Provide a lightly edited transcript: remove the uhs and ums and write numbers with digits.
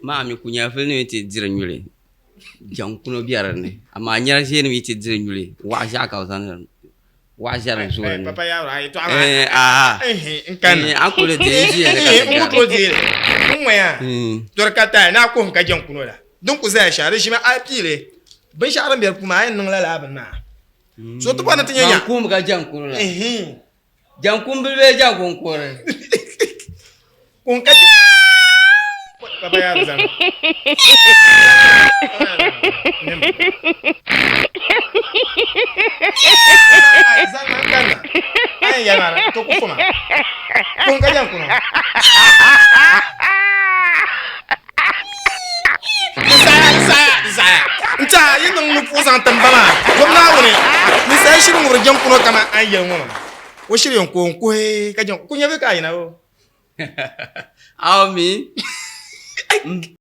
ma mi kunya fel ni ti dira nyule jang kuno biara ne ama nyara je ni ti dira nyule wa ja ka san wa ja ran so ne papa ya ra to ama kan akule ti ji ne ka ko ti mu ya dor ka ta na ko ka jang kuno la donc za share shi ma a pile ban share biyar kuma ayin nan la ban na so to bana tinya ya kum ga jang kuno la jang kum be jang kun kore kun ka papa ya zan zan kan ay ya na to ko kuma kun ka jang kuno saya nta yin nan mu fusan tambala gwamna wani ni sai shirin wurjan kuno kama ayyan mu wo shirin ko ka jan kun yabe kai na o aw mi